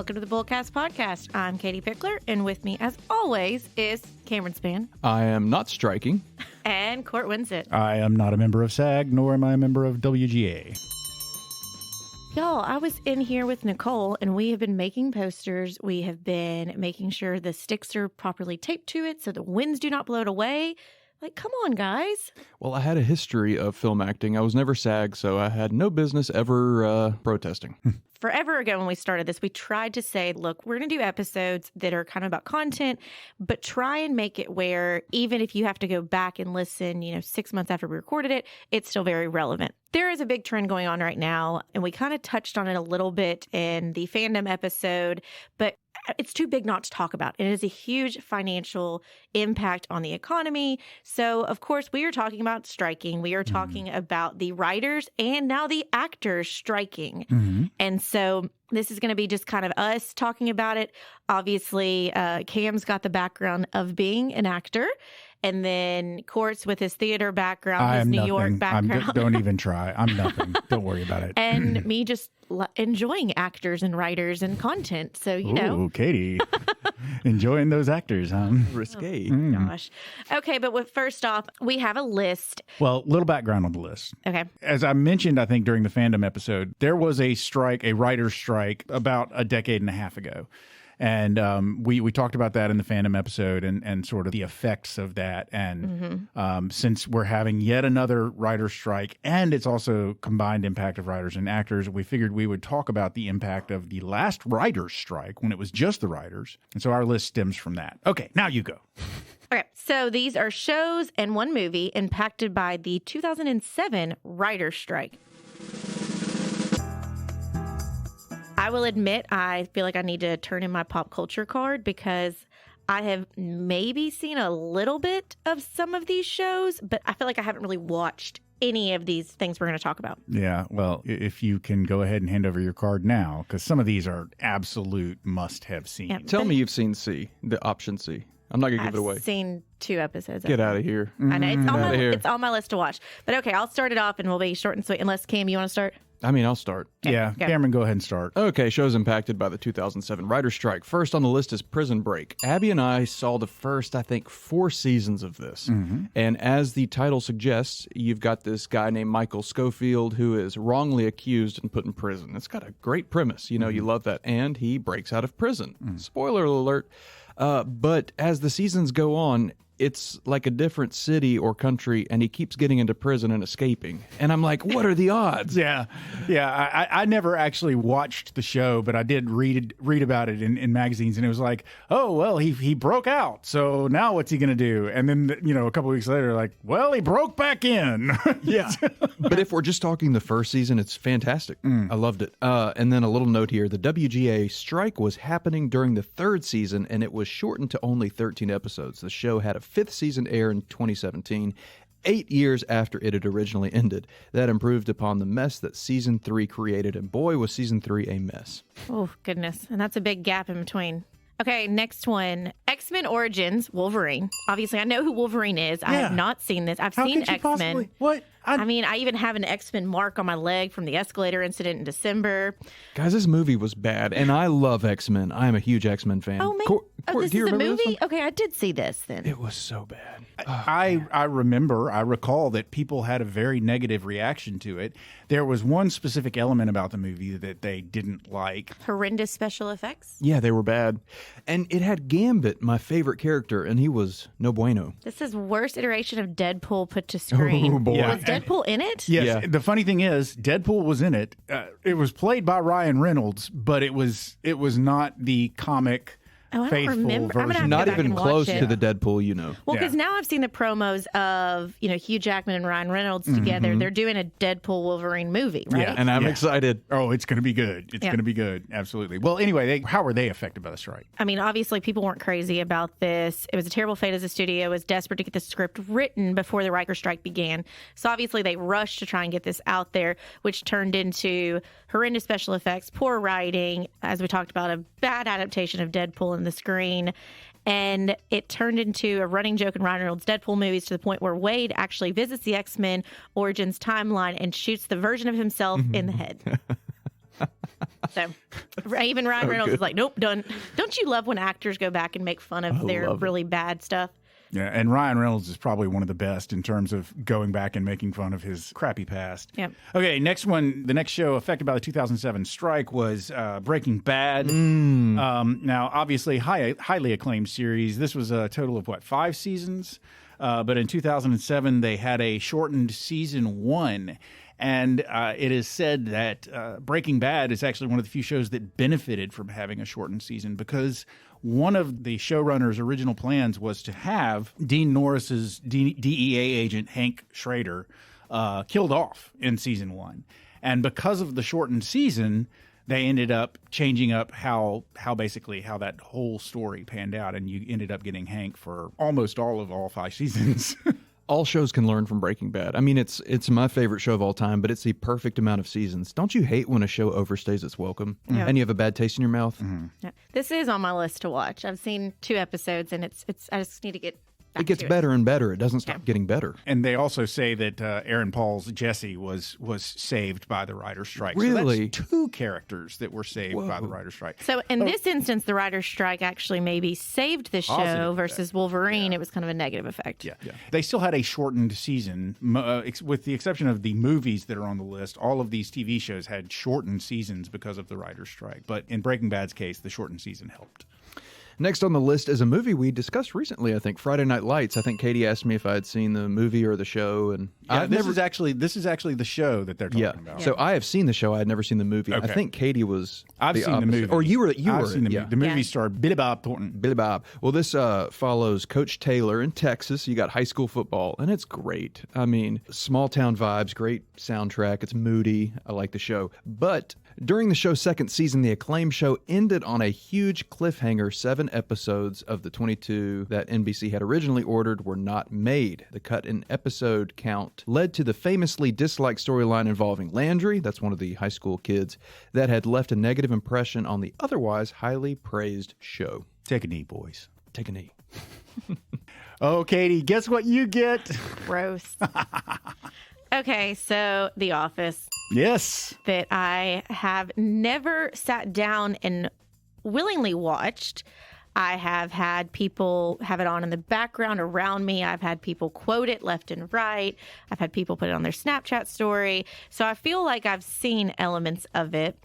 welcome to the Bullcast Podcast. I'm Katie Pickler, and with me, as always, is Cameron Spann. I am not striking. And Court Winsett. I am not a member of SAG, nor am I a member of WGA. Y'all, I was in here with Nicole, and we have been making posters. We have been making sure the sticks are properly taped to it so the winds do not blow it away. Like, come on, guys. Well, I had a history of film acting. I was never SAG, so I had no business ever protesting. Forever ago when we started this, we tried to say, look, we're going to do episodes that are kind of about content, but try and make it where even if you have to go back and listen, 6 months after we recorded it, it's still very relevant. There is a big trend going on right now, and we kind of touched on it a little bit in the fandom episode, but it's too big not to talk about. It is a huge financial impact on the economy. So, of course, we are talking about striking. We are talking about the writers and now the actors striking. And so this is going to be just kind of us talking about it. Obviously, Cam's got the background of being an actor. And then Court's with his theater background, his New York background. Don't even try. I'm nothing. Don't worry about it. And me just enjoying actors and writers and content. So, Ooh, Katie. Enjoying those actors, huh? Risque. Gosh. Okay, but first off, we have a list. Well, little background on the list. Okay. As I mentioned, I think during the fandom episode, there was a strike, a writer's strike, about a decade and a half ago. And we talked about that in the fandom episode and sort of the effects of that. And since we're having yet another writer's strike, and it's also combined impact of writers and actors, we figured we would talk about the impact of the last writer's strike when it was just the writers. And so our list stems from that. Okay, now you go. Okay, so these are shows and one movie impacted by the 2007 writer's strike. I will admit, I feel like I need to turn in my pop culture card because I have maybe seen a little bit of some of these shows, but I feel like I haven't really watched any of these things we're going to talk about. Yeah, well, if you can go ahead and hand over your card now, because some of these are absolute must-have seen. Yeah, Tell me you've seen C, the option C. I'm not going to give it away. I've seen 2 episodes. Get out of here. I know. It's on my list to watch. But okay, I'll start it off and we'll be short and sweet. Unless, Cam, you want to start? I mean, I'll start. Yeah, go. Cameron, go ahead and start. Okay, shows impacted by the 2007 writer's strike. First on the list is Prison Break. Abby and I saw the first, 4 seasons of this. And as the title suggests, you've got this guy named Michael Schofield who is wrongly accused and put in prison. It's got a great premise. You love that. And he breaks out of prison. Spoiler alert. But as the seasons go on, it's like a different city or country, and he keeps getting into prison and escaping. And I'm like, what are the odds? Yeah. I never actually watched the show, but I did read about it in magazines, and it was like, oh, well, he broke out, so now what's he going to do? And then, a couple of weeks later, like, well, he broke back in. Yeah. But if we're just talking the first season, it's fantastic. I loved it. And then a little note here, the WGA strike was happening during the 3rd season, and it was shortened to only 13 episodes. The show had a 5th season air in 2017, 8 years after it had originally ended. That improved upon the mess that season 3 created, and boy, was season 3 a mess. Oh, goodness. And that's a big gap in between. Okay, next one. X-Men Origins, Wolverine. Obviously, I know who Wolverine is. I have not seen this. I've seen X-Men. What? I mean, I even have an X-Men mark on my leg from the escalator incident in December. Guys, this movie was bad, and I love X-Men. I am a huge X-Men fan. Oh, man. This do you is a remember movie? Okay, I did see this then. It was so bad. I recall that people had a very negative reaction to it. There was one specific element about the movie that they didn't like. Horrendous special effects? Yeah, they were bad. And it had Gambit, my favorite character, and he was no bueno. This is worst iteration of Deadpool put to screen. Oh, boy. Was Deadpool in it? Yes. Yeah. The funny thing is, Deadpool was in it. It was played by Ryan Reynolds, but it was not the comic I don't faithful remember. I'm gonna version. have to Not go back even and watch close it. to the Deadpool, Well, because Yeah. now I've seen the promos of, Hugh Jackman and Ryan Reynolds together. They're doing a Deadpool Wolverine movie, right? Yeah. And I'm excited. Oh, it's going to be good. It's Yeah. going to be good. Absolutely. Well, anyway, how were they affected by the strike? I mean, obviously, people weren't crazy about this. It was a terrible fate as the studio was desperate to get the script written before the Riker strike began. So obviously, they rushed to try and get this out there, which turned into horrendous special effects, poor writing, as we talked about, a bad adaptation of Deadpool in the screen. And it turned into a running joke in Ryan Reynolds' Deadpool movies to the point where Wade actually visits the X-Men Origins timeline and shoots the version of himself in the head. So even Ryan Reynolds is like, nope, done. Don't you love when actors go back and make fun of their really bad stuff? Yeah, and Ryan Reynolds is probably one of the best in terms of going back and making fun of his crappy past. Yeah. Okay, next one. The next show affected by the 2007 strike was Breaking Bad. Now, obviously, highly acclaimed series. This was a total of, 5 seasons? But in 2007, they had a shortened season 1. And it is said that Breaking Bad is actually one of the few shows that benefited from having a shortened season because one of the showrunner's original plans was to have Dean Norris's DEA agent, Hank Schrader, killed off in season 1. And because of the shortened season, they ended up changing up how that whole story panned out. And you ended up getting Hank for almost all 5 seasons. All shows can learn from Breaking Bad. I mean, it's my favorite show of all time, but it's the perfect amount of seasons. Don't you hate when a show overstays its welcome and you have a bad taste in your mouth? Mm-hmm. Yeah. This is on my list to watch. I've seen 2 episodes, and it's I just need to get back It gets to better and better. It doesn't stop getting better. And they also say that Aaron Paul's Jesse was saved by the writer's strike. Really? So that's 2 characters that were saved by the writer's strike. So in this instance, the writer's strike actually maybe saved the show Positive versus effect. Wolverine. It was kind of a negative effect. Yeah. They still had a shortened season, with the exception of the movies that are on the list. All of these TV shows had shortened seasons because of the writer's strike. But in Breaking Bad's case, the shortened season helped. Next on the list is a movie we discussed recently, I think, Friday Night Lights. I think Katie asked me if I had seen the movie or the show, and this is actually the show that they're talking about. So I have seen the show. I had never seen the movie. Okay. I think Katie was. I've seen the movie, or you were. I've seen the movie. The movie Yeah. starred Billy Bob Thornton. Billy Bob. Well, this follows Coach Taylor in Texas. You got high school football, and it's great. I mean, small town vibes, great soundtrack. It's moody. I like the show. But during the show's second season, the acclaimed show ended on a huge cliffhanger. 7 episodes of the 22 that NBC had originally ordered were not made. The cut in episode count led to the famously disliked storyline involving Landry, that's one of the high school kids, that had left a negative impression on the otherwise highly praised show. Take a knee, boys. Take a knee. Oh, Katie, guess what you get? Gross. Okay, so The Office, Yes. that I have never sat down and willingly watched. I have had people have it on in the background around me. I've had people quote it left and right. I've had people put it on their Snapchat story. So I feel like I've seen elements of it.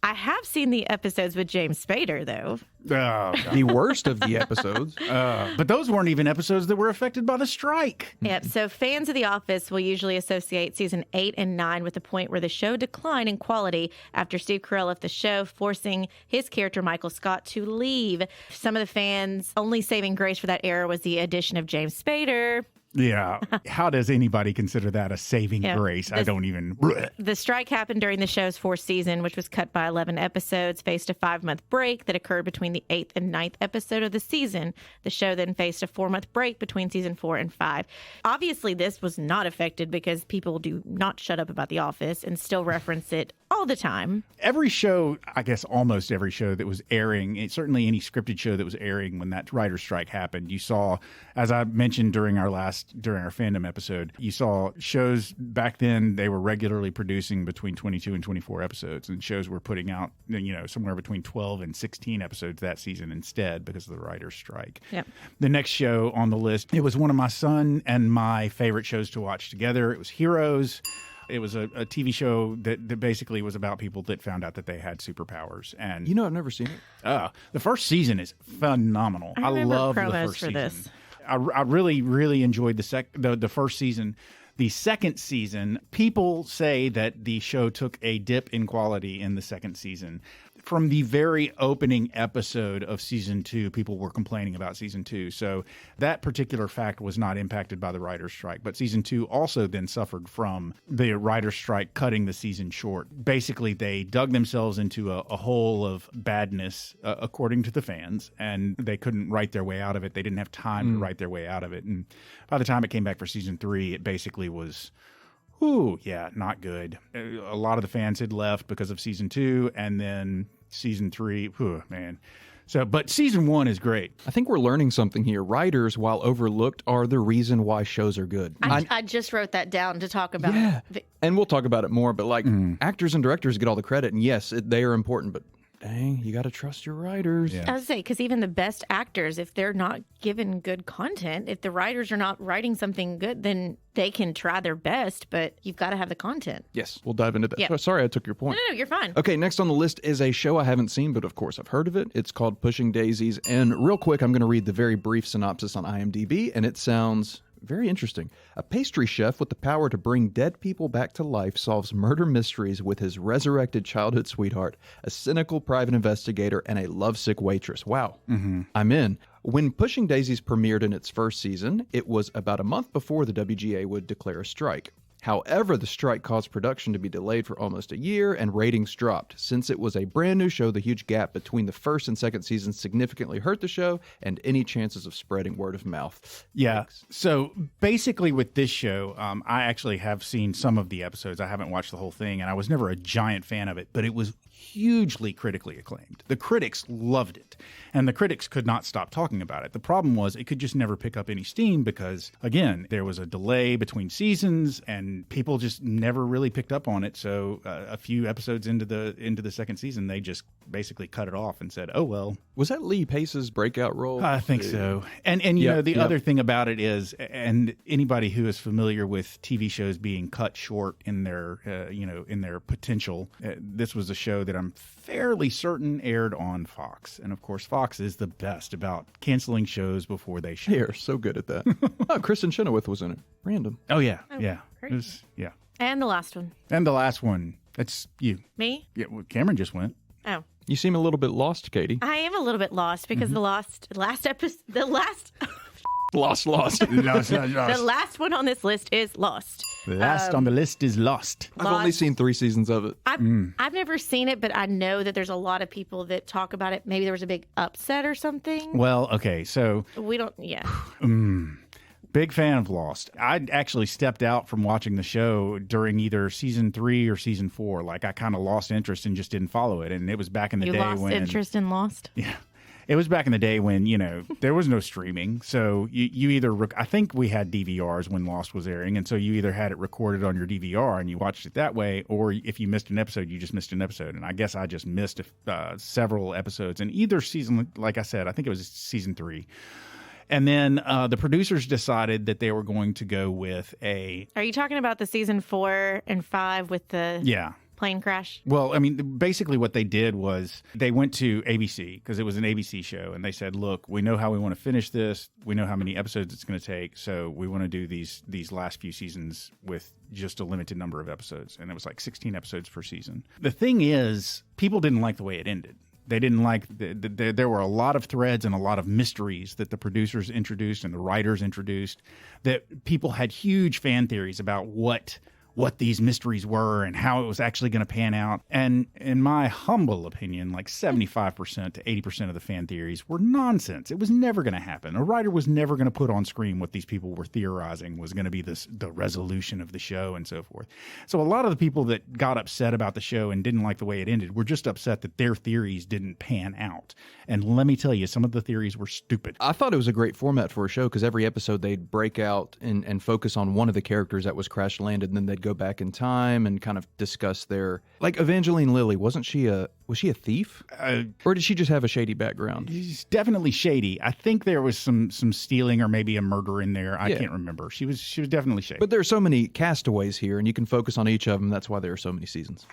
I have seen the episodes with James Spader, though. Oh, The worst of the episodes. but those weren't even episodes that were affected by the strike. Yep. So fans of The Office will usually associate season 8 and 9 with the point where the show declined in quality after Steve Carell left the show, forcing his character Michael Scott to leave. Some of the fans' only saving grace for that era was the addition of James Spader. Yeah. How does anybody consider that a saving grace? I don't even. The strike happened during the show's 4th season, which was cut by 11 episodes, faced a 5-month break that occurred between the 8th and 9th episode of the season. The show then faced a 4-month break between season 4 and 5. Obviously, this was not affected because people do not shut up about The Office and still reference it all the time. Every show, I guess almost every show that was airing, certainly any scripted show that was airing when that writer's strike happened, you saw, as I mentioned during our fandom episode, you saw shows back then, they were regularly producing between 22 and 24 episodes, and shows were putting out, somewhere between 12 and 16 episodes that season instead because of the writer's strike. Yep. The next show on the list, it was one of my son and my favorite shows to watch together. It was Heroes. It was a TV show that basically was about people that found out that they had superpowers. And I've never seen it. the first season is phenomenal. I remember love the promos first for season. this. I really, really enjoyed the first season. The second season, people say that the show took a dip in quality in the second season. From the very opening episode of season 2, people were complaining about season 2. So that particular fact was not impacted by the writer's strike. But season 2 also then suffered from the writer's strike cutting the season short. Basically, they dug themselves into a hole of badness, according to the fans, and they couldn't write their way out of it. They didn't have time to write their way out of it. And by the time it came back for season 3, it basically was... Ooh, yeah, not good. A lot of the fans had left because of season 2, and then season 3, man. So, but season 1 is great. I think we're learning something here. Writers, while overlooked, are the reason why shows are good. I just wrote that down to talk about. Yeah. And we'll talk about it more, but like actors and directors get all the credit. And yes, they are important, but dang, you got to trust your writers. Yeah. I would say, because even the best actors, if they're not given good content, if the writers are not writing something good, then they can try their best, but you've got to have the content. Yes, we'll dive into that. Yeah. Sorry, I took your point. No, you're fine. Okay, next on the list is a show I haven't seen, but of course I've heard of it. It's called Pushing Daisies. And real quick, I'm going to read the very brief synopsis on IMDb, and it sounds very interesting. A pastry chef with the power to bring dead people back to life solves murder mysteries with his resurrected childhood sweetheart, a cynical private investigator, and a lovesick waitress. Wow. I'm in. When Pushing Daisies premiered in its first season, it was about a month before the WGA would declare a strike. However, the strike caused production to be delayed for almost a year, and ratings dropped. Since it was a brand new show, the huge gap between the first and second seasons significantly hurt the show and any chances of spreading word of mouth. Yeah. Thanks. So basically with this show, I actually have seen some of the episodes. I haven't watched the whole thing, and I was never a giant fan of it, but it was hugely critically acclaimed. The critics loved it, and the critics could not stop talking about it. The problem was it could just never pick up any steam because, again, there was a delay between seasons, and people just never really picked up on it. So a few episodes into the second season, they just basically cut it off and said, "Oh well." Was that Lee Pace's breakout role? I think so. And you know, the other thing about it is, and anybody who is familiar with TV shows being cut short in their in their potential, this was a show that I'm fairly certain aired on Fox. And of course, Fox is the best about canceling shows before they show. They're so good at that. Oh, Kristen Chenoweth was in it. Random. Oh yeah. Great. It was, yeah. And the last one. And the last one, that's you. Me? Yeah, well, Cameron just went. Oh. You seem a little bit lost, Katie. I am a little bit lost because the last episode, Lost. the last one on this list is Lost. The last on the list is Lost. I've only seen 3 seasons of it. I've never seen it, but I know that there's a lot of people that talk about it. Maybe there was a big upset or something. Well, okay, so We don't, yeah. big fan of Lost. I actually stepped out from watching the show during either season 3 or season 4. Like I kind of lost interest and just didn't follow it. And it was back in the You day lost when interest in Lost? Yeah. It was back in the day when, there was no streaming. So you either, I think we had DVRs when Lost was airing. And so you either had it recorded on your DVR and you watched it that way, or if you missed an episode, you just missed an episode. And I guess I just missed several episodes. And either season, like I said, I think it was season 3. And then the producers decided that they were going to go with Are you talking about the season 4 and 5 with the plane crash? Well, I mean, basically what they did was they went to ABC because it was an ABC show, and they said, "Look, we know how we want to finish this. We know how many episodes it's going to take, so we want to do these last few seasons with just a limited number of episodes." And it was like 16 episodes per season. The thing is, people didn't like the way it ended. They didn't like there were a lot of threads and a lot of mysteries that the producers introduced and the writers introduced that people had huge fan theories about what these mysteries were and how it was actually going to pan out. And in my humble opinion, like 75% to 80% of the fan theories were nonsense. It was never going to happen. A writer was never going to put on screen what these people were theorizing was going to be the resolution of the show and so forth. So a lot of the people that got upset about the show and didn't like the way it ended were just upset that their theories didn't pan out. And let me tell you, some of the theories were stupid. I thought it was a great format for a show because every episode they'd break out and focus on one of the characters that was crash landed, and then they'd go back in time and kind of discuss their, like Evangeline Lilly, was she a thief? Or did she just have a shady background? She's definitely shady. I think there was some stealing or maybe a murder in there. I can't remember. She was definitely shady. But there are so many castaways here, and you can focus on each of them. That's why there are so many seasons.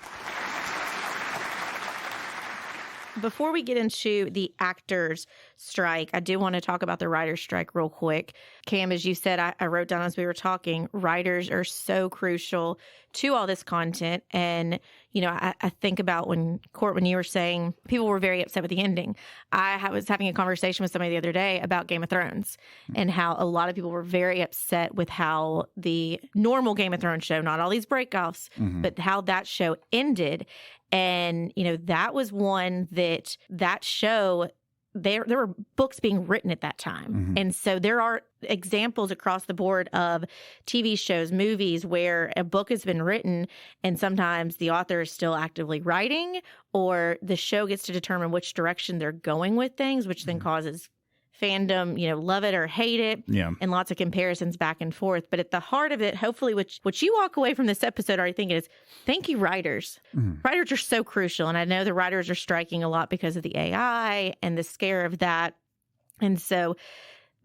Before we get into the actors' strike, I do want to talk about the writers' strike real quick. Cam, as you said, I wrote down as we were talking, writers are so crucial to all this content. And, I think about when you were saying people were very upset with the ending. I was having a conversation with somebody the other day about Game of Thrones and how a lot of people were very upset with how the normal Game of Thrones show, not all these breakoffs, but how that show ended. And, that was one that show there were books being written at that time. And so there are examples across the board of TV shows, movies where a book has been written and sometimes the author is still actively writing, or the show gets to determine which direction they're going with things, which then causes fandom, love it or hate it, and lots of comparisons back and forth. But at the heart of it, hopefully, what you walk away from this episode already thinking is, thank you, writers. Writers are so crucial. And I know the writers are striking a lot because of the AI and the scare of that. And so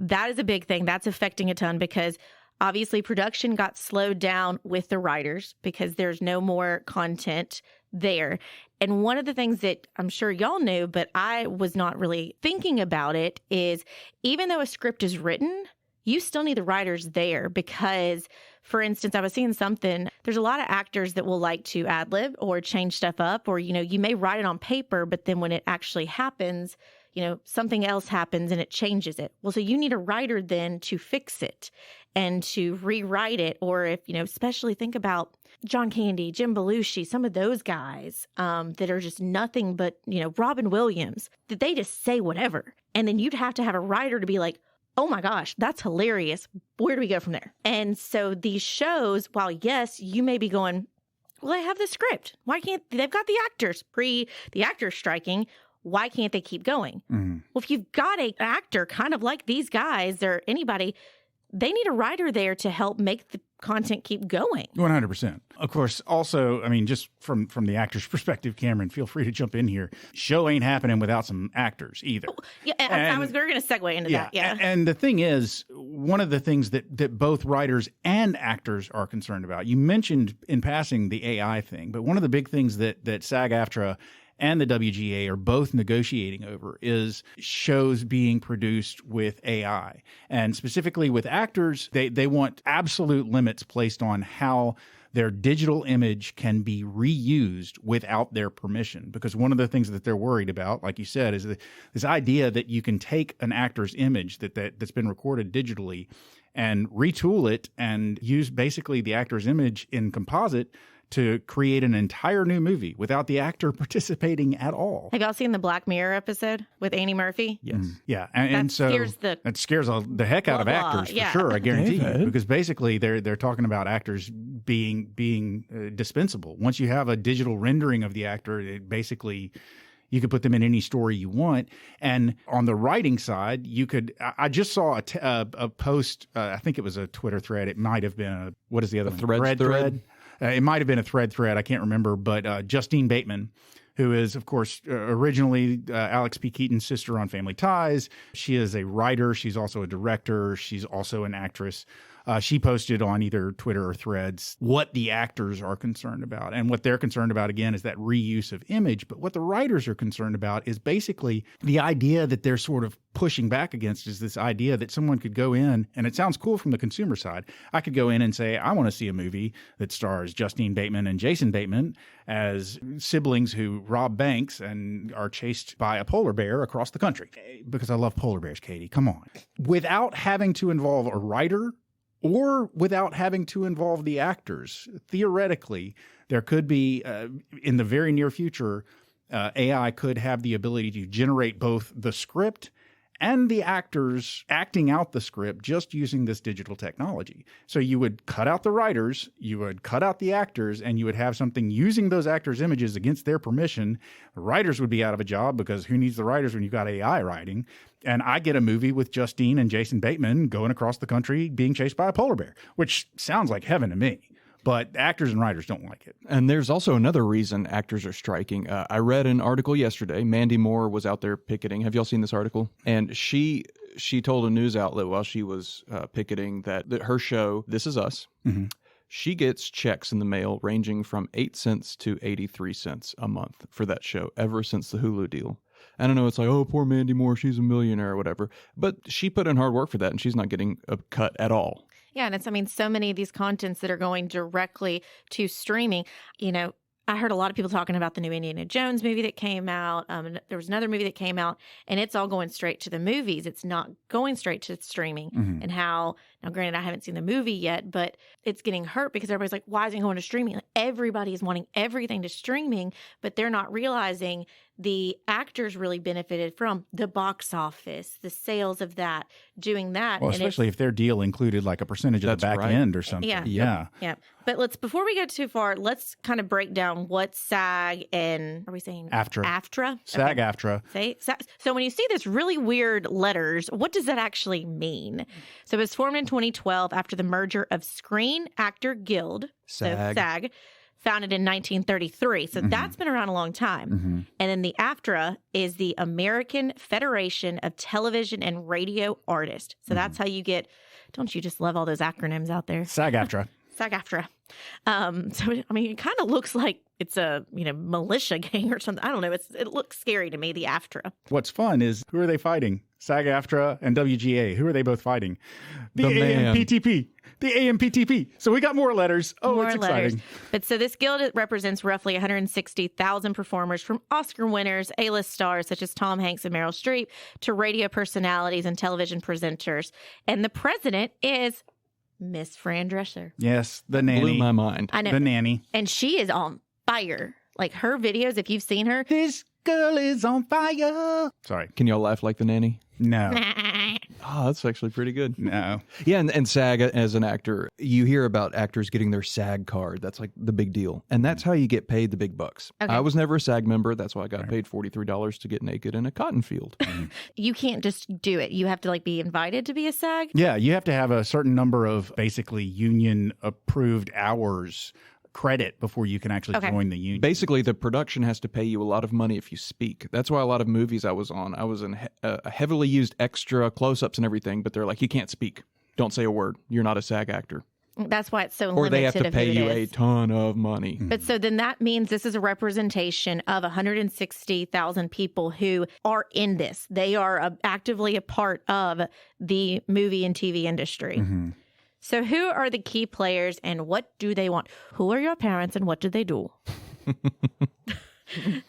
that is a big thing. That's affecting a ton because obviously production got slowed down with the writers because there's no more content there. And one of the things that I'm sure y'all knew, but I was not really thinking about it, is even though a script is written, you still need the writers there because, for instance, I was seeing something, there's a lot of actors that will like to ad-lib or change stuff up, or, you may write it on paper, but then when it actually happens, something else happens and it changes it. Well, so you need a writer then to fix it and to rewrite it. Or if, especially think about John Candy, Jim Belushi, some of those guys that are just nothing but, Robin Williams, that they just say whatever. And then you'd have to have a writer to be like, oh my gosh, that's hilarious. Where do we go from there? And so these shows, while yes, you may be going, well, I have the script. Why can't they've got the actors pre the actors striking? Why can't they keep going? Well, if you've got an actor kind of like these guys or anybody, they need a writer there to help make the content keep going. 100%. Of course, also, I mean, just from the actor's perspective, Cameron, feel free to jump in here. Show ain't happening without some actors either. Oh, yeah, we were going to segue into that. Yeah. And the thing is, one of the things that both writers and actors are concerned about, you mentioned in passing the AI thing, but one of the big things that SAG-AFTRA and the WGA are both negotiating over is shows being produced with AI. And specifically with actors, they want absolute limits placed on how their digital image can be reused without their permission. Because one of the things that they're worried about, like you said, is this idea that you can take an actor's image that's been recorded digitally and retool it and use basically the actor's image in composite to create an entire new movie without the actor participating at all. Have y'all seen the Black Mirror episode with Annie Murphy? Yes. Yeah. And so that scares the heck out of actors for sure, I guarantee you. Because basically they're talking about actors being dispensable. Once you have a digital rendering of the actor, it basically you could put them in any story you want. And on the writing side, I just saw a post, I think it was a Twitter thread. It might have been what is the other one? Thread. It might have been a thread. I can't remember. But Justine Bateman, who is, of course, originally Alex P. Keaton's sister on Family Ties. She is a writer. She's also a director. She's also an actress. She posted on either Twitter or Threads what the actors are concerned about. And what they're concerned about, again, is that reuse of image. But what the writers are concerned about is basically the idea that they're sort of pushing back against is this idea that someone could go in, and it sounds cool from the consumer side. I could go in and say, I want to see a movie that stars Justine Bateman and Jason Bateman as siblings who rob banks and are chased by a polar bear across the country. Because I love polar bears, Katie. Come on. Without having to involve a writer or without having to involve the actors. Theoretically, there could be, in the very near future, AI could have the ability to generate both the script and the actors acting out the script just using this digital technology. So you would cut out the writers, you would cut out the actors, and you would have something using those actors' images against their permission. The writers would be out of a job because who needs the writers when you've got AI writing? And I get a movie with Justine and Jason Bateman going across the country being chased by a polar bear, which sounds like heaven to me. But actors and writers don't like it. And there's also another reason actors are striking. I read an article yesterday. Mandy Moore was out there picketing. Have y'all seen this article? And she told a news outlet while she was picketing that her show, This Is Us, she gets checks in the mail ranging from 8 cents to 83 cents a month for that show ever since the Hulu deal. I don't know, it's like, oh, poor Mandy Moore, she's a millionaire or whatever. But she put in hard work for that, and she's not getting a cut at all. Yeah, and it's, so many of these contents that are going directly to streaming. I heard a lot of people talking about the new Indiana Jones movie that came out. There was another movie that came out, and it's all going straight to the movies. It's not going straight to streaming. And how, now granted, I haven't seen the movie yet, but it's getting hurt because everybody's like, why isn't it going to streaming? Like, everybody is wanting everything to streaming, but they're not realizing the actors really benefited from the box office, the sales of that, doing that. Well, And especially if their deal included like a percentage of the That's back right. end or something. Yeah. But before we go too far, let's kind of break down what SAG and, are we saying AFTRA. AFTRA? SAG-AFTRA. So when you see this really weird letters, what does that actually mean? So it was formed in 2012 after the merger of Screen Actor Guild, SAG, founded in 1933. So that's been around a long time. And then the AFTRA is the American Federation of Television and Radio Artists. So that's how you get, don't you just love all those acronyms out there? SAG-AFTRA. SAG-AFTRA. So, I mean, it kind of looks like it's a, militia gang or something. I don't know. It looks scary to me, the AFTRA. What's fun is, who are they fighting? SAG-AFTRA and WGA. Who are they both fighting? The man. AMPTP. The AMPTP. So we got more letters. Oh, More it's letters. exciting. But so this guild represents roughly 160,000 performers, from Oscar winners, A-list stars such as Tom Hanks and Meryl Streep, to radio personalities and television presenters. And the president is Miss Fran Drescher. Yes, the nanny. Blew my mind. I know. The nanny. And she is on fire. Like her videos, if you've seen her. This girl is on fire. Sorry. Can y'all laugh like the nanny? No. Oh, that's actually pretty good. No. Yeah, and SAG, as an actor, you hear about actors getting their SAG card. That's like the big deal. And that's how you get paid the big bucks. Okay. I was never a SAG member. That's why I got paid $43 to get naked in a cotton field. You can't just do it. You have to be invited to be a SAG. Yeah, you have to have a certain number of basically union approved hours credit before you can actually join the union. Basically, the production has to pay you a lot of money if you speak. That's why a lot of movies I was in heavily used extra close-ups and everything, but they're like, you can't speak. Don't say a word. You're not a SAG actor. That's why it's so Or limited. they have to of pay who you it a is. ton of money. But so then that means this is a representation of 160,000 people who are in this. They are actively a part of the movie and TV industry. So who are the key players and what do they want? Who are your parents and what do they do?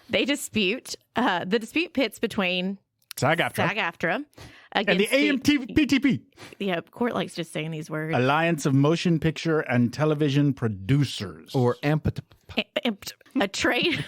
They dispute. The dispute pits between SAG-AFTRA. SAG-AFTRA And the against AMPTP. Yeah, Court likes just saying these words. Alliance of Motion Picture and Television Producers. Or A trade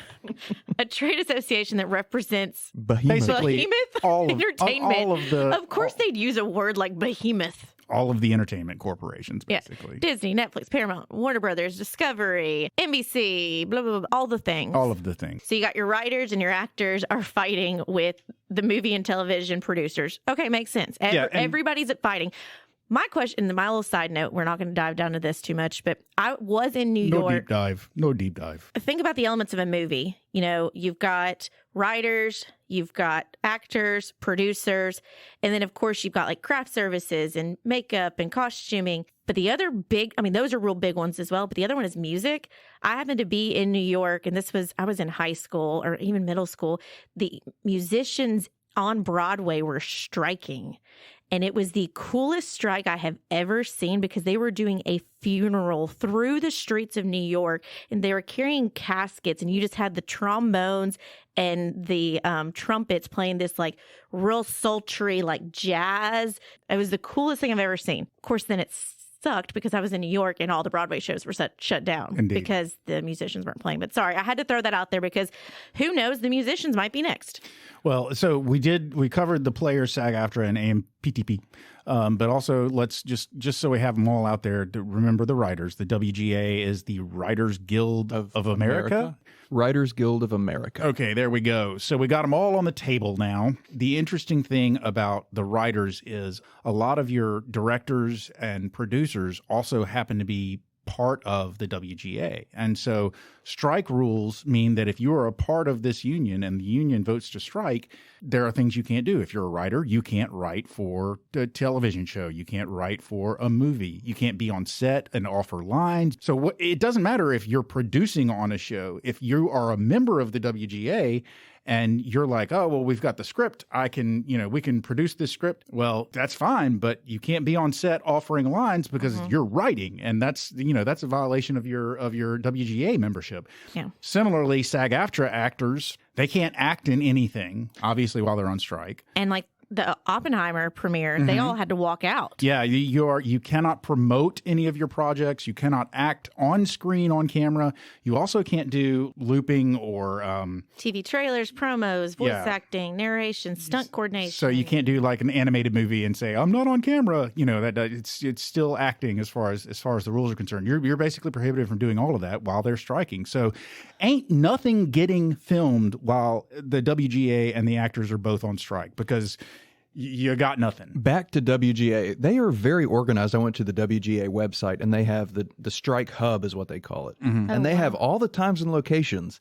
association that represents behemoth. Basically, behemoth all of- entertainment. all of the- Of course, they'd use a word like behemoth. all of the entertainment corporations, Yeah, basically. Disney, Netflix, Paramount, Warner Brothers, Discovery, NBC, blah, blah, blah, all the things. All of the things. So you got your writers and your actors are fighting with the movie and television producers. Okay, makes sense. Yeah, and- Everybody's fighting. My question, my little side note, we're not going to dive down to this too much, but I was in New No York. deep dive. No deep dive. Think about the elements of a movie. You've got writers, you've got actors, producers, and then of course you've got like craft services and makeup and costuming. But the other big, those are real big ones as well. But the other one is music. I happened to be in New York, and I was in high school or even middle school. The musicians on Broadway were striking. And it was the coolest strike I have ever seen because they were doing a funeral through the streets of New York and they were carrying caskets and you just had the trombones and the trumpets playing this like real sultry like jazz. It was the coolest thing I've ever seen. Of course, then it sucked because I was in New York and all the Broadway shows were shut down. Indeed. Because the musicians weren't playing. But sorry, I had to throw that out there because who knows, the musicians might be next. Well, so we covered the players, SAG-AFTRA and AMPTP, but also let's just so we have them all out there to remember the writers. The WGA is the Writers Guild of America. Writers Guild of America. Okay, there we go. So we got them all on the table now. The interesting thing about the writers is a lot of your directors and producers also happen to be part of the WGA. And so strike rules mean that if you are a part of this union and the union votes to strike, there are things you can't do. If you're a writer, you can't write for a television show. You can't write for a movie. You can't be on set and offer lines. So it doesn't matter if you're producing on a show. If you are a member of the WGA and you're like, oh, well, we've got the script. we can produce this script. Well, that's fine, but you can't be on set offering lines because you're writing. And that's a violation of your WGA membership. Yeah. Similarly, SAG-AFTRA actors, they can't act in anything, obviously, while they're on strike. And like the Oppenheimer premiere, they all had to walk out. Yeah, you cannot promote any of your projects. You cannot act on screen on camera. You also can't do looping or TV trailers, promos, voice acting, narration, stunt coordination. So you can't do like an animated movie and say I'm not on camera. You know that it's still acting as far as the rules are concerned. You're basically prohibited from doing all of that while they're striking. So ain't nothing getting filmed while the WGA and the actors are both on strike because you got nothing. Back to WGA. They are very organized. I went to the WGA website, and they have the strike hub is what they call it. And they have all the times and locations.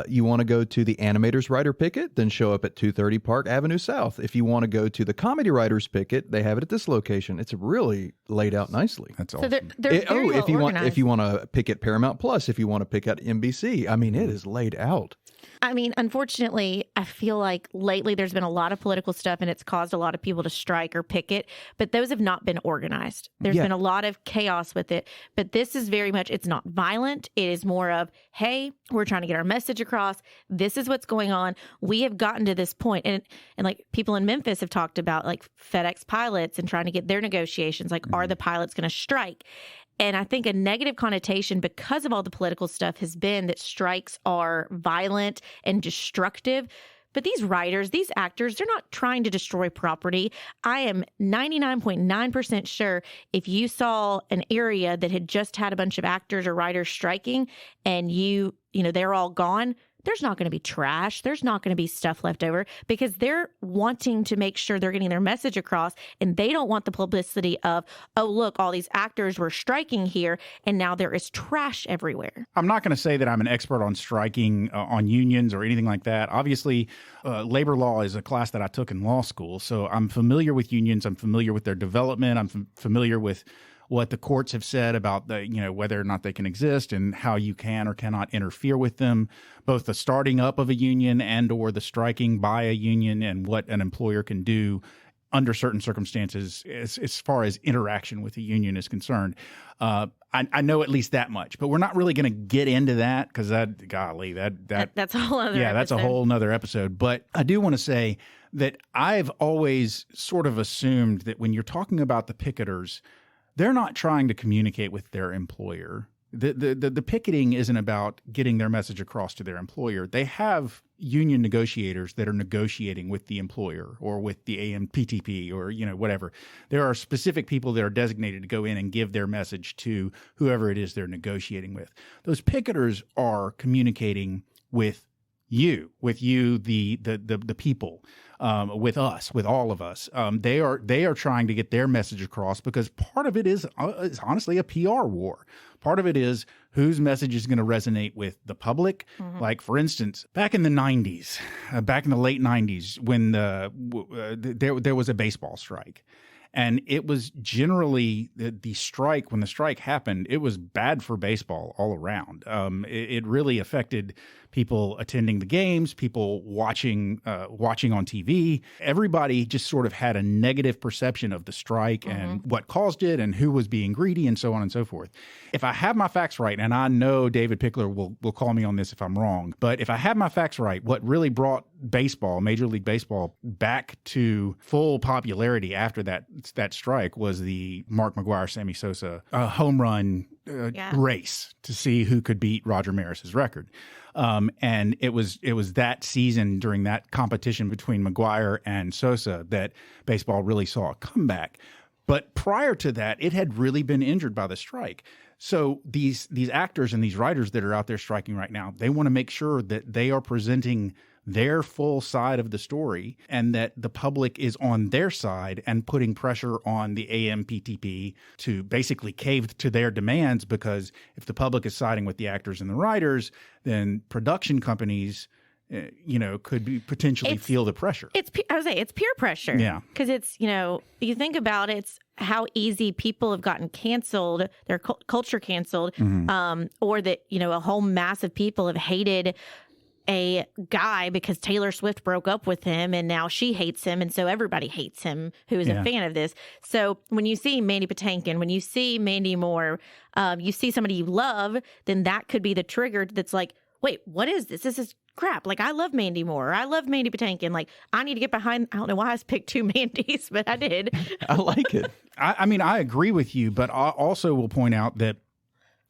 You want to go to the Animators Writer Picket, then show up at 230 Park Avenue South. If you want to go to the Comedy Writers Picket, they have it at this location. It's really laid out nicely. That's So awesome. they're very well organized. If you want to picket Paramount Plus, if you want to pick out NBC, I mean, it is laid out. I mean, unfortunately, I feel like lately there's been a lot of political stuff and it's caused a lot of people to strike or picket, but those have not been organized. There's been a lot of chaos with it, but this is very much, it's not violent. It is more of, hey, we're trying to get our message across. This is what's going on. We have gotten to this point. And like people in Memphis have talked about like FedEx pilots and trying to get their negotiations. Like, are the pilots going to strike? And I think a negative connotation because of all the political stuff has been that strikes are violent and destructive. But these writers, these actors, they're not trying to destroy property. I am 99.9% sure if you saw an area that had just had a bunch of actors or writers striking and you know, they're all gone, there's not going to be trash. There's not going to be stuff left over because they're wanting to make sure they're getting their message across and they don't want the publicity of, oh, look, all these actors were striking here and now there is trash everywhere. I'm not going to say that I'm an expert on striking, on unions or anything like that. Obviously, labor law is a class that I took in law school, so I'm familiar with unions. I'm familiar with their development. I'm familiar with what the courts have said about whether or not they can exist and how you can or cannot interfere with them, both the starting up of a union and or the striking by a union and what an employer can do under certain circumstances as far as interaction with a union is concerned. I know at least that much, but we're not really going to get into that because that's a whole other episode. That's a whole nother episode. But I do want to say that I've always sort of assumed that when you're talking about the picketers, they're not trying to communicate with their employer. The picketing isn't about getting their message across to their employer. They have union negotiators that are negotiating with the employer or with the AMPTP or whatever. There are specific people that are designated to go in and give their message to whoever it is they're negotiating with. Those picketers are communicating with you, the people, with us, with all of us. They are trying to get their message across because part of it is honestly a PR war. Part of it is whose message is going to resonate with the public. Mm-hmm. Like, for instance, back in the 90s, back in the late 90s, when there was a baseball strike. And it was generally the strike, when the strike happened, it was bad for baseball all around. It really affected people attending the games, people watching on TV. Everybody just sort of had a negative perception of the strike and what caused it and who was being greedy and so on and so forth. If I have my facts right, and I know David Pickler will call me on this if I'm wrong, but if I have my facts right, what really brought baseball, Major League Baseball, back to full popularity after that strike was the Mark McGwire, Sammy Sosa home run race to see who could beat Roger Maris's record. And it was that season during that competition between McGwire and Sosa that baseball really saw a comeback. But prior to that, it had really been injured by the strike. So these actors and these writers that are out there striking right now, they want to make sure that they are presenting their full side of the story and that the public is on their side and putting pressure on the AMPTP to basically cave to their demands, because if the public is siding with the actors and the writers, then production companies could be potentially feel the pressure. It's peer pressure. Yeah. Because it's, you think about it, it's how easy people have gotten canceled, their culture canceled, or that, a whole mass of people have hated a guy because Taylor Swift broke up with him and now she hates him. And so everybody hates him who is a fan of this. So when you see Mandy Patinkin, when you see Mandy Moore, you see somebody you love, then that could be the trigger that's like, wait, what is this? This is crap, like I love Mandy Moore. I love Mandy Patinkin. Like I need to get behind. I don't know why I picked two Mandys, but I did. I like it. I mean, I agree with you, but I also will point out that,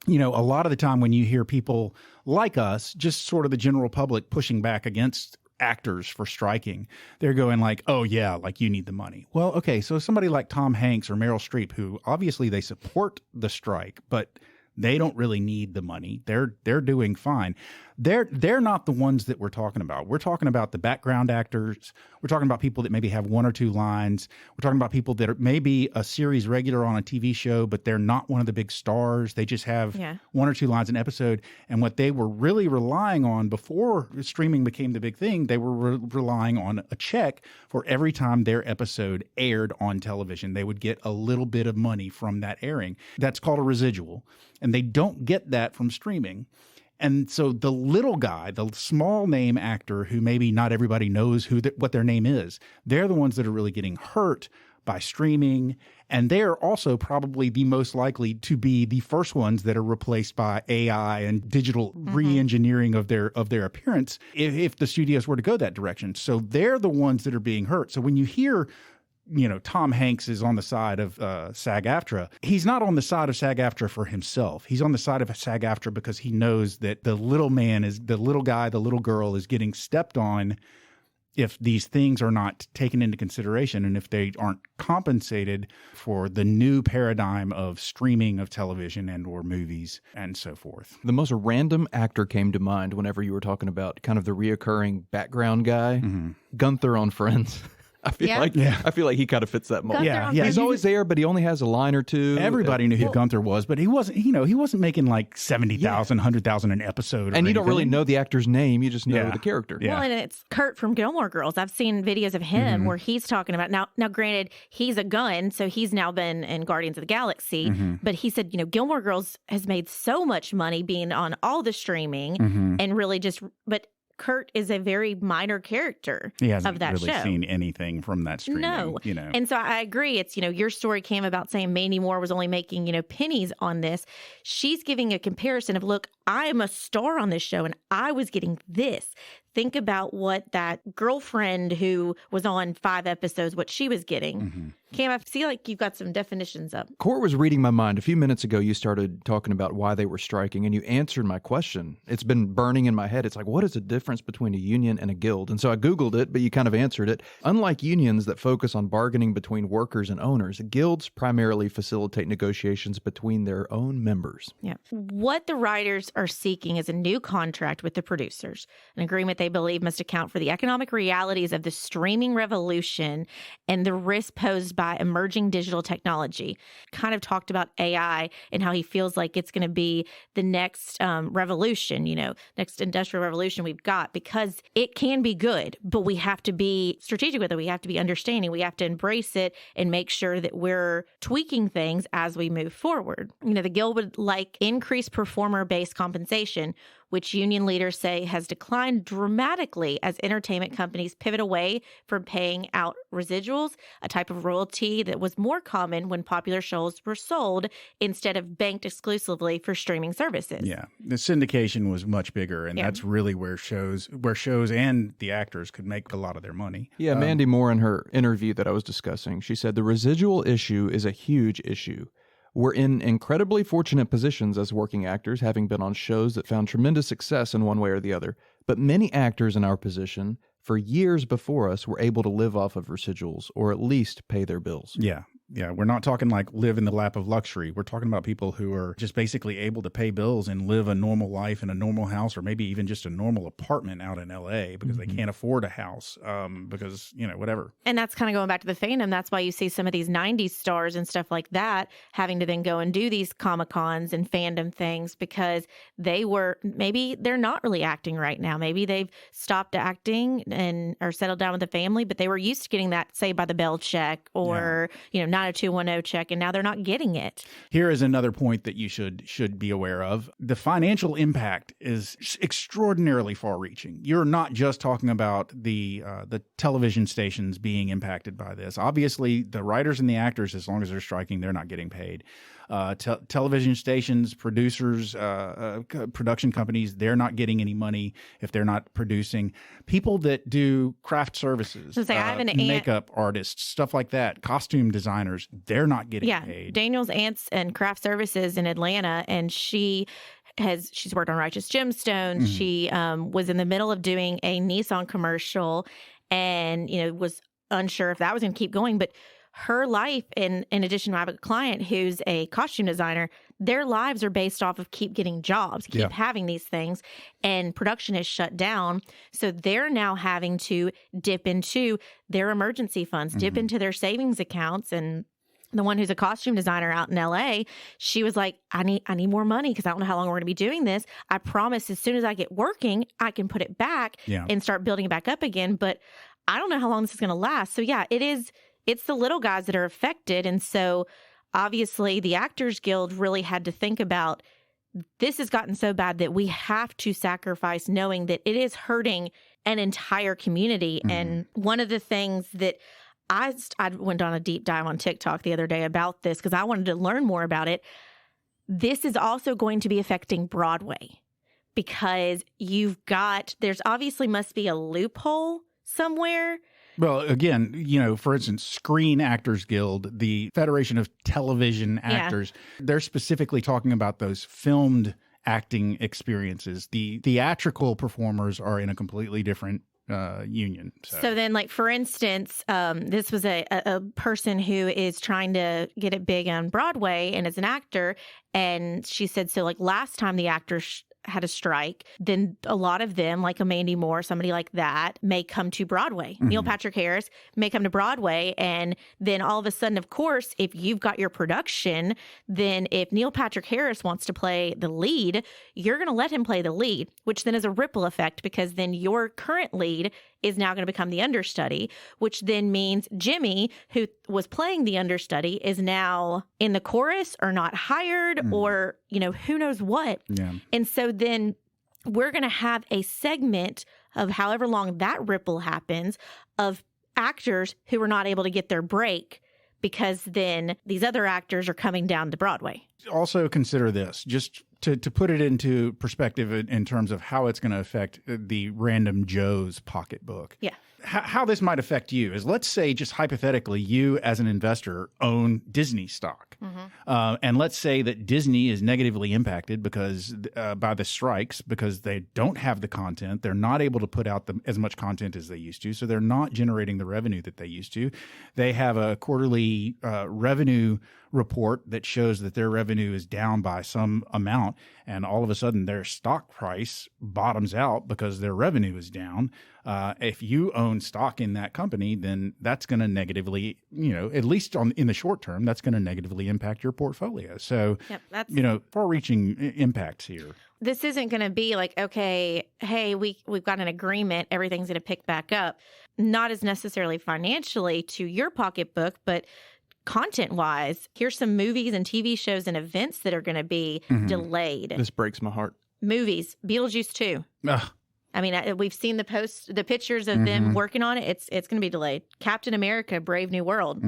a lot of the time when you hear people like us, just sort of the general public pushing back against actors for striking, they're going like, oh yeah, like you need the money. Well, okay, so somebody like Tom Hanks or Meryl Streep, who obviously they support the strike, but they don't really need the money. They're doing fine. They're not the ones that we're talking about. We're talking about the background actors. We're talking about people that maybe have one or two lines. We're talking about people that are maybe a series regular on a TV show, but they're not one of the big stars. They just have one or two lines an episode. And what they were really relying on before streaming became the big thing, they were relying on a check for every time their episode aired on television. They would get a little bit of money from that airing. That's called a residual. And they don't get that from streaming. And so the little guy, the small name actor who maybe not everybody knows what their name is, they're the ones that are really getting hurt by streaming. And they're also probably the most likely to be the first ones that are replaced by AI and digital re-engineering of their appearance if the studios were to go that direction. So they're the ones that are being hurt. So when you hear Tom Hanks is on the side of SAG-AFTRA, he's not on the side of SAG-AFTRA for himself. He's on the side of SAG-AFTRA because he knows that the little guy, the little girl is getting stepped on if these things are not taken into consideration and if they aren't compensated for the new paradigm of streaming of television and or movies and so forth. The most random actor came to mind whenever you were talking about kind of the reoccurring background guy, Gunther on Friends. I feel like he kind of fits that mold. Yeah. He's always there, but he only has a line or two. Everybody knew who Gunther was, but he wasn't. He wasn't making like 70,000, 100,000 an episode. And you don't really know the actor's name; you just know the character. Yeah. Well, and it's Kurt from Gilmore Girls. I've seen videos of him where he's talking about now. Granted, he's a gun, so he's now been in Guardians of the Galaxy. But he said, Gilmore Girls has made so much money being on all the streaming, and really but Kurt is a very minor character he hasn't of that really show. Seen anything from that streaming. No. And so I agree. It's, your story came about saying Mandy Moore was only making, pennies on this. She's giving a comparison of, look, I am a star on this show and I was getting this. Think about what that girlfriend who was on 5 episodes, what she was getting. Cam, I feel like you've got some definitions up. Court was reading my mind. A few minutes ago, you started talking about why they were striking, and you answered my question. It's been burning in my head. It's like, what is the difference between a union and a guild? And so I Googled it, but you kind of answered it. Unlike unions that focus on bargaining between workers and owners, guilds primarily facilitate negotiations between their own members. Yeah. What the writers are seeking is a new contract with the producers, an agreement they believe must account for the economic realities of the streaming revolution and the risk posed by emerging digital technology. Kind of talked about AI and how he feels like it's going to be the next revolution, next industrial revolution we've got, because it can be good, but we have to be strategic with it. We have to be understanding. We have to embrace it and make sure that we're tweaking things as we move forward. The Guild would like increased performer-based compensation, which union leaders say has declined dramatically as entertainment companies pivot away from paying out residuals, a type of royalty that was more common when popular shows were sold instead of banked exclusively for streaming services. Yeah, the syndication was much bigger, and that's really where shows and the actors could make a lot of their money. Yeah, Mandy Moore in her interview that I was discussing, she said the residual issue is a huge issue. We're in incredibly fortunate positions as working actors, having been on shows that found tremendous success in one way or the other. But many actors in our position, for years before us, were able to live off of residuals, or at least pay their bills. Yeah. Yeah, we're not talking like live in the lap of luxury. We're talking about people who are just basically able to pay bills and live a normal life in a normal house, or maybe even just a normal apartment out in L.A. because they can't afford a house because, whatever. And that's kind of going back to the fandom. That's why you see some of these 90s stars and stuff like that having to then go and do these Comic-Cons and fandom things because maybe they're not really acting right now. Maybe they've stopped acting and are settled down with the family, but they were used to getting that Saved by the Bell check or, 90210 check, and now they're not getting it. Here is another point that you should be aware of. The financial impact is extraordinarily far-reaching. You're not just talking about the television stations being impacted by this. Obviously, the writers and the actors, as long as they're striking, they're not getting paid. Television stations, producers, production companies, they're not getting any money if they're not producing. People that do craft services, I have an aunt, makeup artists, stuff like that, costume designers, they're not getting paid. Daniel's aunt's and craft services in Atlanta, and she's worked on Righteous Gemstones. She was in the middle of doing a Nissan commercial, and was unsure if that was going to keep going, but her life, in addition to I have a client who's a costume designer, their lives are based off of keep getting jobs, keep having these things, and production is shut down. So they're now having to dip into their emergency funds, dip into their savings accounts. And the one who's a costume designer out in LA, she was like, I need more money because I don't know how long we're going to be doing this. I promise as soon as I get working, I can put it back and start building it back up again. But I don't know how long this is going to last. So it's the little guys that are affected. And so obviously the Actors Guild really had to think about, this has gotten so bad that we have to sacrifice, knowing that it is hurting an entire community. And one of the things that I went on a deep dive on TikTok the other day about this because I wanted to learn more about it. This is also going to be affecting Broadway because there's obviously must be a loophole somewhere. Well, again, for instance, Screen Actors Guild, the Federation of Television Actors, they're specifically talking about those filmed acting experiences. The theatrical performers are in a completely different union. So then, like, for instance, this was a person who is trying to get it big on Broadway and is an actor. And she said, so like last time the actors had a strike, then a lot of them, like a Mandy Moore, somebody like that, may come to Broadway. Neil Patrick Harris may come to Broadway. And then all of a sudden, of course, if you've got your production, then if Neil Patrick Harris wants to play the lead, you're going to let him play the lead, which then is a ripple effect because then your current lead is now going to become the understudy, which then means Jimmy, who was playing the understudy, is now in the chorus or not hired or, who knows what. Yeah. And so then we're going to have a segment of however long that ripple happens of actors who are not able to get their break because then these other actors are coming down to Broadway. Also consider this, just to put it into perspective in terms of how it's going to affect the random Joe's pocketbook. Yeah. How this might affect you is, let's say, just hypothetically, you as an investor own Disney stock. And let's say that Disney is negatively impacted because by the strikes, because they don't have the content. They're not able to put out as much content as they used to. So they're not generating the revenue that they used to. They have a quarterly revenue report that shows that their revenue is down by some amount, and all of a sudden their stock price bottoms out because their revenue is down. If you own stock in that company, then that's going to negatively, at least in the short term, that's going to negatively impact your portfolio. So, far-reaching impacts here. This isn't going to be like, okay, hey, we've got an agreement, everything's going to pick back up. Not as necessarily financially to your pocketbook, but content-wise, here's some movies and TV shows and events that are going to be delayed. This breaks my heart. Movies, Beetlejuice 2. Ugh. I mean, we've seen the pictures of them working on it. It's going to be delayed. Captain America, Brave New World.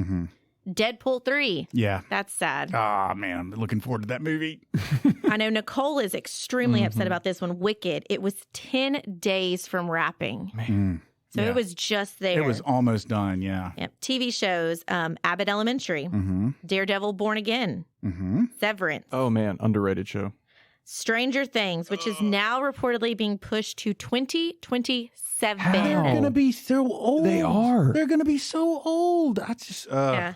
Deadpool 3. Yeah. That's sad. Ah, man, I'm looking forward to that movie. I know Nicole is extremely upset about this one. Wicked. It was 10 days from wrapping. Man. So it was just there. It was almost done, yeah. Yep. TV shows, Abbott Elementary, Daredevil Born Again, Severance. Oh, man, underrated show. Stranger Things, which is now reportedly being pushed to 2027. They're going to be so old. They are. They're going to be so old. I just,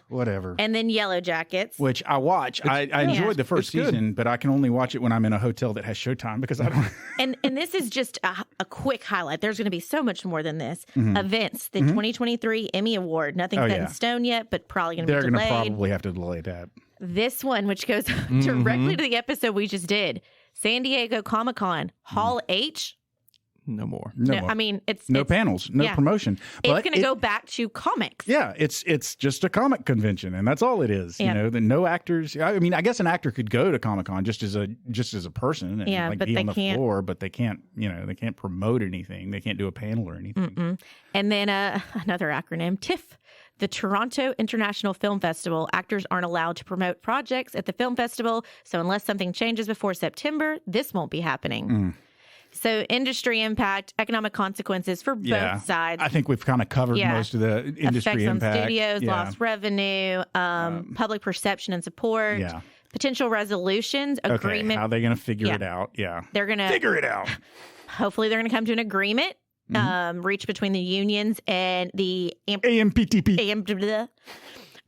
whatever. And then Yellow Jackets. Which I watch. I enjoyed the first season, but I can only watch it when I'm in a hotel that has Showtime because I don't. and this is just a quick highlight. There's going to be so much more than this. Events, the 2023 Emmy Award. Nothing set in stone yet, but probably going to be delayed. They're going to probably have to delay that. This one, which goes directly to the episode we just did, San Diego Comic-Con, Hall H. No more. No, I mean, it's panels, no promotion. It's going to go back to comics. Yeah, it's just a comic convention, and that's all it is. Yeah. No actors. I mean, I guess an actor could go to Comic-Con just as a person and but be they on the can't. floor, but they can't. They can't promote anything. They can't do a panel or anything. Mm-mm. And then another acronym, TIFF. The Toronto International Film Festival. Actors aren't allowed to promote projects at the film festival, so unless something changes before September, this won't be happening. So industry impact, economic consequences for both sides. I think we've kind of covered most of the industry effects impact. on studios, lost revenue, public perception and support, potential resolutions, agreement. Okay, how are they going to figure it out? Yeah. They're going to figure it out. Hopefully they're going to come to an agreement, reach between the unions and the AMPTP.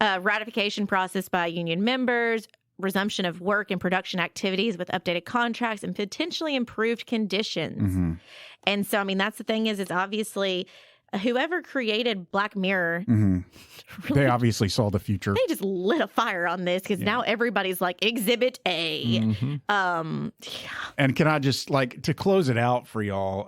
Ratification process by union members, resumption of work and production activities with updated contracts and potentially improved conditions. And so, I mean, that's the thing is, it's obviously whoever created Black Mirror, really, they obviously saw the future. They just lit a fire on this because now everybody's like Exhibit A. And can I just, like, to close it out for y'all,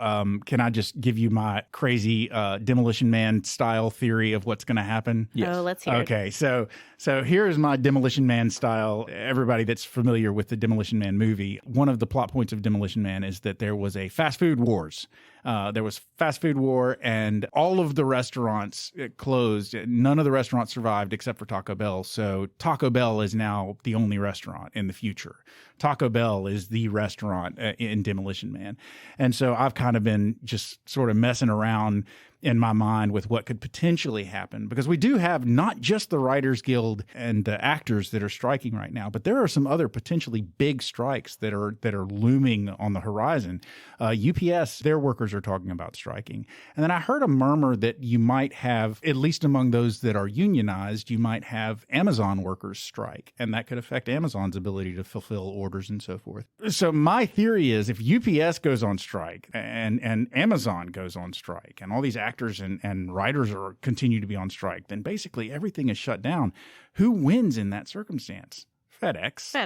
can I just give you my crazy Demolition Man style theory of what's going to happen? Yes. Oh, let's hear it. Okay, so here's my Demolition Man style. Everybody that's familiar with the Demolition Man movie, one of the plot points of Demolition Man is that there was a fast food wars. There was fast food war, and all of the restaurants closed. None of the restaurants survived except for Taco Bell. So Taco Bell is now the only restaurant in the future. Taco Bell is the restaurant in Demolition Man. And so I've kind of been just sort of messing around in my mind with what could potentially happen, because we do have not just the Writers Guild and the actors that are striking right now, but there are some other potentially big strikes that are looming on the horizon. UPS, their workers are talking about striking. And then I heard a murmur that you might have, at least among those that are unionized, you might have Amazon workers strike, and that could affect Amazon's ability to fulfill orders and so forth. So my theory is, if UPS goes on strike and Amazon goes on strike and all these actors and writers continue to be on strike, then basically everything is shut down. Who wins in that circumstance? FedEx.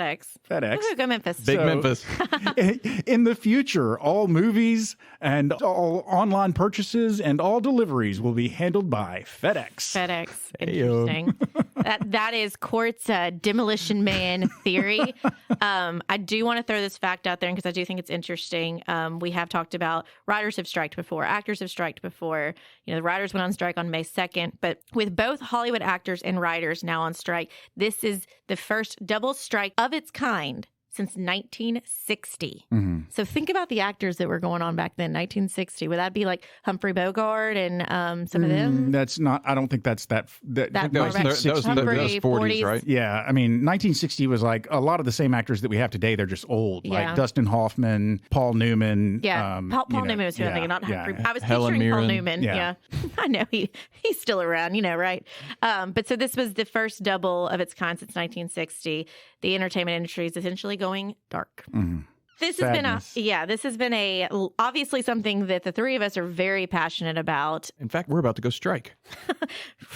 Woohoo, go Memphis. Big Memphis. In the future, all movies and all online purchases and all deliveries will be handled by FedEx. Interesting. That is Court's Demolition Man theory. I do want to throw this fact out there because I do think it's interesting. We have talked about writers have striked before, actors have striked before. The writers went on strike on May 2nd, but with both Hollywood actors and writers now on strike, this is the first double strike of its kind since 1960. So think about the actors that were going on back then, 1960. Would that be like Humphrey Bogart and some of them? That's not, I don't think that's that was 40s, right? Yeah, I mean, 1960 was like a lot of the same actors that we have today. They're just old, like Dustin Hoffman, Paul Newman. Yeah, Paul Newman was who I'm thinking, not Humphrey. I was Helen picturing Mirren. Paul Newman. Yeah. I know he's still around, right? But so this was the first double of its kind since 1960. The entertainment industry is essentially going dark. This has been obviously something that the three of us are very passionate about. In fact, we're about to go strike.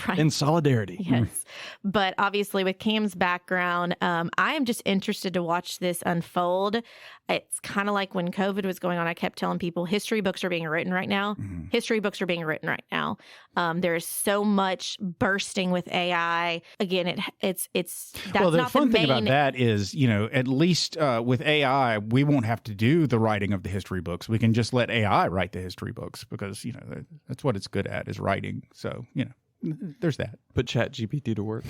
Right. In solidarity. Yes. But obviously with Cam's background, I am just interested to watch this unfold. It's kind of like when COVID was going on, I kept telling people history books are being written right now. History books are being written right now. There is so much bursting with AI. Again, that's well, the not fun the thing main... about that is, at least with AI, we won't have to do the writing of the history books. We can just let AI write the history books because, that's what it's good at, is writing. So, there's that. Put ChatGPT to work.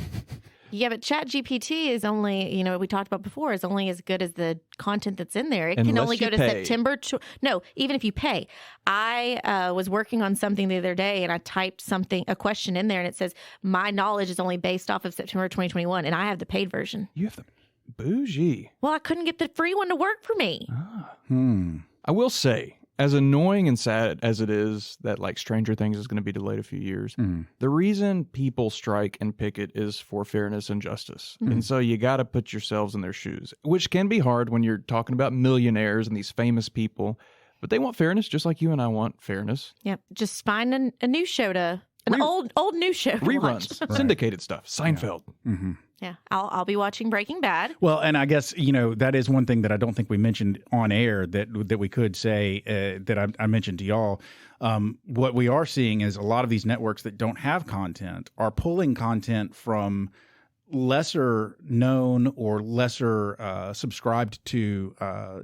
Yeah, but ChatGPT is only, we talked about before, is only as good as the content that's in there. It can Unless only go you to pay. September. No, even if you pay. I was working on something the other day and I typed a question in there and it says, my knowledge is only based off of September 2021 and I have the paid version. You have the bougie. Well, I couldn't get the free one to work for me. I will say, as annoying and sad as it is that like Stranger Things is going to be delayed a few years, the reason people strike and picket is for fairness and justice. And so you got to put yourselves in their shoes, which can be hard when you're talking about millionaires and these famous people, but they want fairness just like you and I want fairness. Yep. Just find a new show to An old new show. to watch. Reruns, syndicated stuff, Seinfeld. Yeah, I'll be watching Breaking Bad. Well, and I guess, that is one thing that I don't think we mentioned on air that we could say that I mentioned to y'all. What we are seeing is a lot of these networks that don't have content are pulling content from lesser known or lesser subscribed to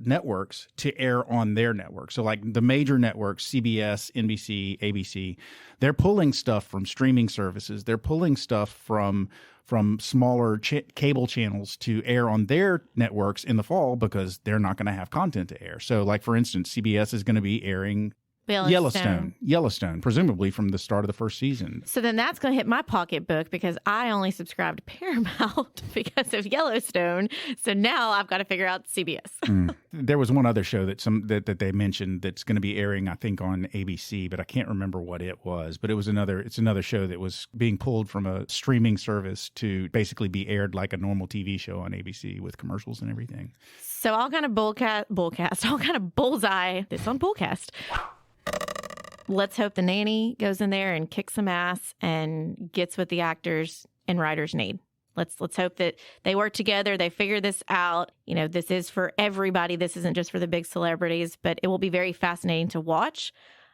networks to air on their network. So like the major networks, CBS, NBC, ABC, they're pulling stuff from streaming services. They're pulling stuff from smaller cable channels to air on their networks in the fall because they're not going to have content to air. So like, for instance, CBS is going to be airing Yellowstone, presumably from the start of the first season. So then that's going to hit my pocketbook because I only subscribed to Paramount because of Yellowstone. So now I've got to figure out CBS. There was one other show that they mentioned that's going to be airing, I think, on ABC, but I can't remember what it was. But it's another show that was being pulled from a streaming service to basically be aired like a normal TV show on ABC with commercials and everything. So I'll kind of I'll kind of bullseye this on Bullcast. Let's hope the nanny goes in there and kicks some ass and gets what the actors and writers need. Let's hope that they work together. They figure this out. This is for everybody. This isn't just for the big celebrities, but it will be very fascinating to watch.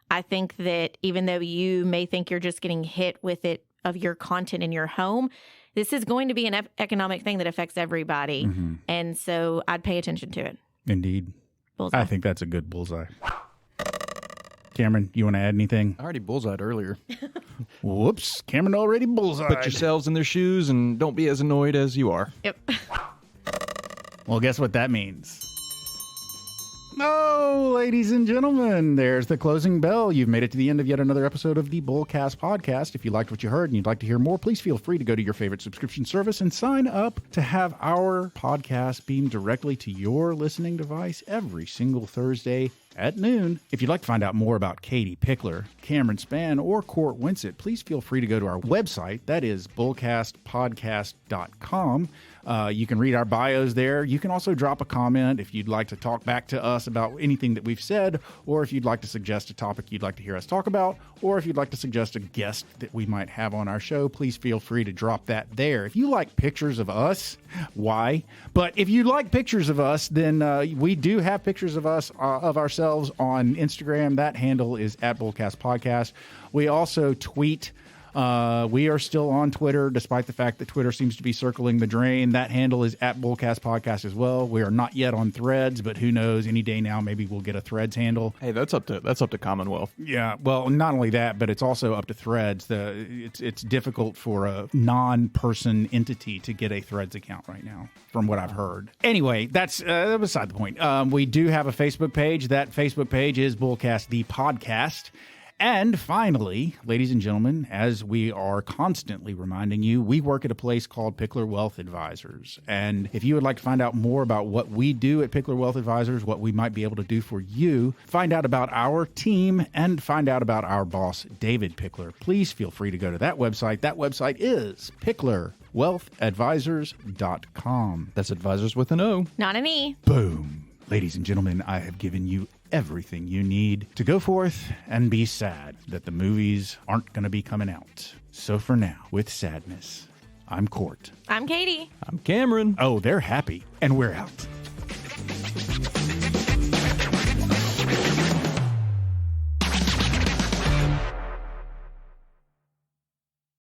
I think that even though you may think you're just getting hit with it of your content in your home, this is going to be an economic thing that affects everybody. Mm-hmm. And so I'd pay attention to it. Indeed. Bullseye. I think that's a good bullseye. Cameron, you want to add anything? I already bullseyed earlier. Whoops. Cameron already bullseyed. Put yourselves in their shoes and don't be as annoyed as you are. Yep. Well, guess what that means? Oh, ladies and gentlemen, there's the closing bell. You've made it to the end of yet another episode of the Bullcast podcast. If you liked what you heard and you'd like to hear more, please feel free to go to your favorite subscription service and sign up to have our podcast beamed directly to your listening device every single Thursday at noon. If you'd like to find out more about Katie Pickler, Cameron Spann, or Court Winsett, please feel free to go to our website. That is bullcastpodcast.com. You can read our bios there. You can also drop a comment if you'd like to talk back to us about anything that we've said, or if you'd like to suggest a topic you'd like to hear us talk about, or if you'd like to suggest a guest that we might have on our show, please feel free to drop that there. If you like pictures of us, why? But if you like pictures of us, then we do have pictures of us, of ourselves on Instagram. That handle is @BullcastPodcast. We also tweet. We are still on Twitter, despite the fact that Twitter seems to be circling the drain. That handle is @BullcastPodcast as well. We are not yet on Threads, but who knows? Any day now, maybe we'll get a Threads handle. Hey, that's up to Commonwealth. Yeah, well, not only that, but it's also up to Threads. It's difficult for a non-person entity to get a Threads account right now, from what I've heard. Anyway, that's beside the point. We do have a Facebook page. That Facebook page is Bullcast the Podcast. And finally, ladies and gentlemen, as we are constantly reminding you, we work at a place called Pickler Wealth Advisors. And if you would like to find out more about what we do at Pickler Wealth Advisors, what we might be able to do for you, find out about our team, and find out about our boss, David Pickler, please feel free to go to that website. That website is picklerwealthadvisors.com. That's advisors with an O. Not an E. Boom. Ladies and gentlemen, I have given you everything you need to go forth and be sad that the movies aren't going to be coming out. So for now, with sadness, I'm Court. I'm Katie. I'm Cameron. Oh, they're happy, and we're out.